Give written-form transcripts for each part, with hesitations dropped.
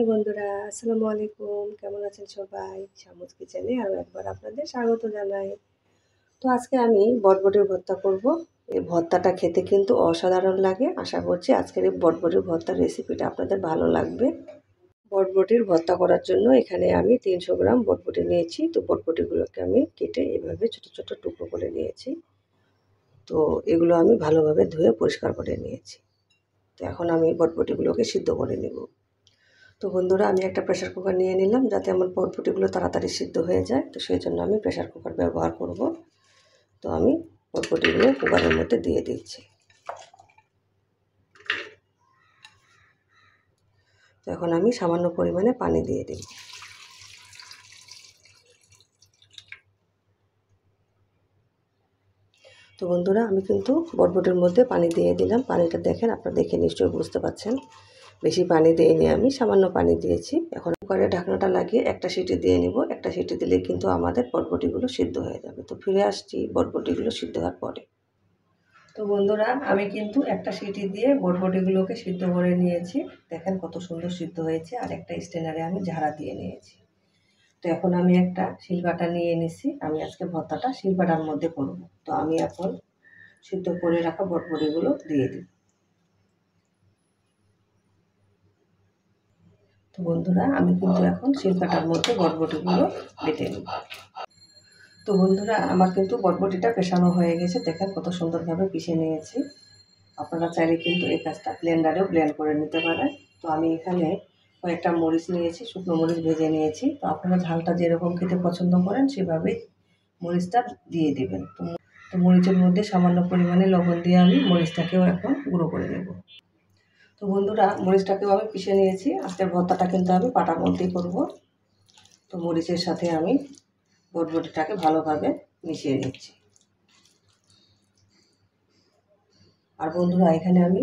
Hello বন্ধুরা, আসসালামু আলাইকুম। কেমন আছেন সবাই? শামুস কিচেনে আরও একবার আপনাদের স্বাগত জানাই। তো আজকে আমি বটবটির ভর্তা করব। এই ভর্তাটা খেতে কিন্তু অসাধারণ লাগে। আশা করছি আজকের এই বটবটির ভর্তার রেসিপিটা আপনাদের ভালো লাগবে। বটবটির ভর্তা করার জন্য এখানে আমি 300 গ্রাম বটবটি নিয়েছি। তো বটবটিগুলোকে আমি কেটে এভাবে ছোট ছোট টুকরো করে নিয়েছি। তো এগুলো আমি ভালোভাবে ধুয়ে পরিষ্কার করে নিয়েছি। তো এখন আমি বটবটিগুলোকে সিদ্ধ করে নেব। তো বন্ধুরা, আমি একটা প্রেসার কুকার নিয়ে নিলাম যাতে আমার বটবটিগুলো তাড়াতাড়ি সিদ্ধ হয়ে যায়। তো সেই জন্য আমি প্রেসার কুকার ব্যবহার করব। তো আমি বটবটিগুলো কুকারের মধ্যে দিয়ে দিচ্ছি। তো এখন আমি সামান্য পরিমাণে পানি দিয়ে দিই। তো বন্ধুরা, আমি কিন্তু বটবটির মধ্যে পানি দিয়ে দিলাম। পানিটা দেখেন, আপনারা দেখে নিশ্চয়ই বুঝতে পারছেন। বেশি পানি দিইনি, আমি সামান্য পানি দিয়েছি। এখন কুকারের ঢাকনাটা লাগিয়ে একটা সিটি দিয়ে নিব। একটা সিটি দিলে কিন্তু আমাদের বটবটিগুলো সিদ্ধ হয়ে যাবে। তো ফিরে আসছি বটবটিগুলো সিদ্ধ হওয়ার পরে। তো বন্ধুরা, আমি কিন্তু একটা সিটি দিয়ে বটবটিগুলোকে সিদ্ধ করে নিয়েছি। দেখেন কত সুন্দর সিদ্ধ হয়েছে। আর একটা স্ট্রেনারে আমি ঝাড়া দিয়ে নিয়েছি। তো এখন আমি একটা শিলবাটা নিয়ে নিছি। আমি আজকে ভর্তাটা শিলবাটার মধ্যে করব। তো আমি এখন সিদ্ধ করে রাখা বটবটিগুলো দিয়ে দিই। তো বন্ধুরা, আমি কিন্তু এখন শিলবাটার মধ্যে বটবটিগুলো বেটে নিই। তো বন্ধুরা, আমার কিন্তু বটবটিটা পেশানো হয়ে গেছে। দেখেন কত সুন্দরভাবে পিষে নিয়েছি। আপনারা চাইলে কিন্তু এই কাজটা ব্লেন্ডারেও ব্লেন্ড করে নিতে পারেন। তো আমি এখানে কয়েকটা মরিচ নিয়েছি, শুকনো মরিচ ভেজে নিয়েছি। তো আপনারা ঝালটা যেরকম খেতে পছন্দ করেন সেভাবেই মরিচটা দিয়ে দেবেন। তো মরিচের মধ্যে সামান্য পরিমাণে লবণ দিয়ে আমি মরিচটাকেও এখন গুঁড়ো করে নেব। তো বন্ধুরা, মরিচটাকেও আমি পিষে নিয়েছি। আজকের ভর্তাটা কিন্তু আমি পাটার মধ্যেই করব। তো মরিচের সাথে আমি বটবটিটাকে ভালোভাবে মিশিয়ে নিচ্ছি। আর বন্ধুরা, এখানে আমি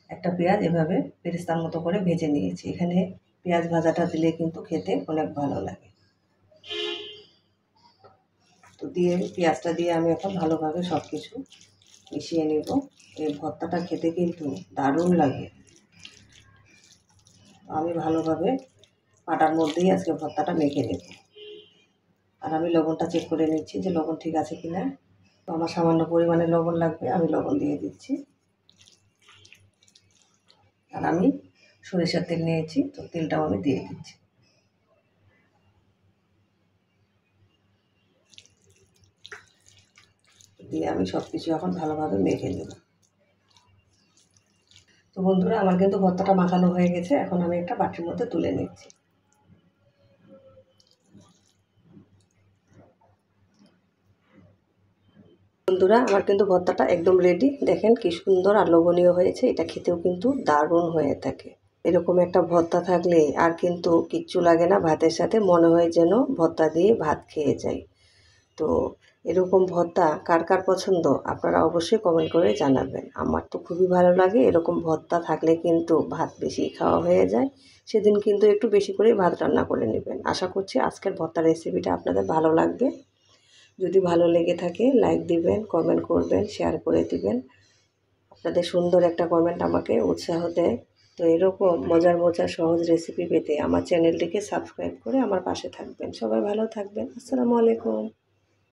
একটা পেঁয়াজ এভাবে বেরেস্তার মতো করে ভেজে নিয়েছি। এখানে পেঁয়াজ ভাজাটা দিলে কিন্তু খেতে অনেক ভালো লাগে। তো পেঁয়াজটা দিয়ে আমি এখন ভালোভাবে সব কিছু মিশিয়ে নেব। এই ভর্তাটা খেতে কিন্তু দারুণ লাগে। আমি ভালোভাবে পাটার মধ্যেই আজকে ভর্তাটা মেখে নেব। আর আমি লবণটা চেক করে নিচ্ছি যে লবণ ঠিক আছে কিনা। তো আমার সামান্য পরিমাণে লবণ লাগবে, আমি লবণ দিয়ে দিচ্ছি। আর আমি সরিষার তেল নিয়েছি, তো তেলটাও আমি দিয়ে দিচ্ছি। দিয়ে আমি সব কিছু এখন ভালোভাবে মেখে নেব। তো বন্ধুরা, আমার কিন্তু ভর্তাটা মাখানো হয়ে গেছে। এখন আমি একটা বাটির মধ্যে তুলে নিচ্ছি। বন্ধুরা, আমার কিন্তু ভর্তাটা একদম রেডি। দেখেন কি সুন্দর আর লোভনীয় হয়েছে। এটা খেতেও কিন্তু দারুণ হয়ে থাকে। এরকম একটা ভর্তা থাকলে আর কিন্তু কিচ্ছু লাগে না ভাতের সাথে, মনে হয় যেন ভর্তা দিয়ে ভাত খেয়ে যাই। তো এরকম ভর্তা কার কার পছন্দ আপনারা অবশ্যই কমেন্ট করে জানাবেন। আমার তো খুবই ভালো লাগে। এরকম ভর্তা থাকলে কিন্তু ভাত বেশি খাওয়া হয়ে যায়। সেদিন কিন্তু একটু বেশি করে ভাত রান্না করে নেবেন। আশা করছি আজকের ভর্তা রেসিপিটা আপনাদের ভালো লাগবে। যদি ভালো লেগে থাকে লাইক দিবেন, কমেন্ট করবেন, শেয়ার করে দিবেন। আপনাদের সুন্দর একটা কমেন্ট আমাকে উৎসাহ দেয়। তো এরকম মজার মজার সহজ রেসিপি পেতে আমার চ্যানেলটিকে সাবস্ক্রাইব করে আমার পাশে থাকবেন। সবাই ভালো থাকবেন। আসসালামু আলাইকুম।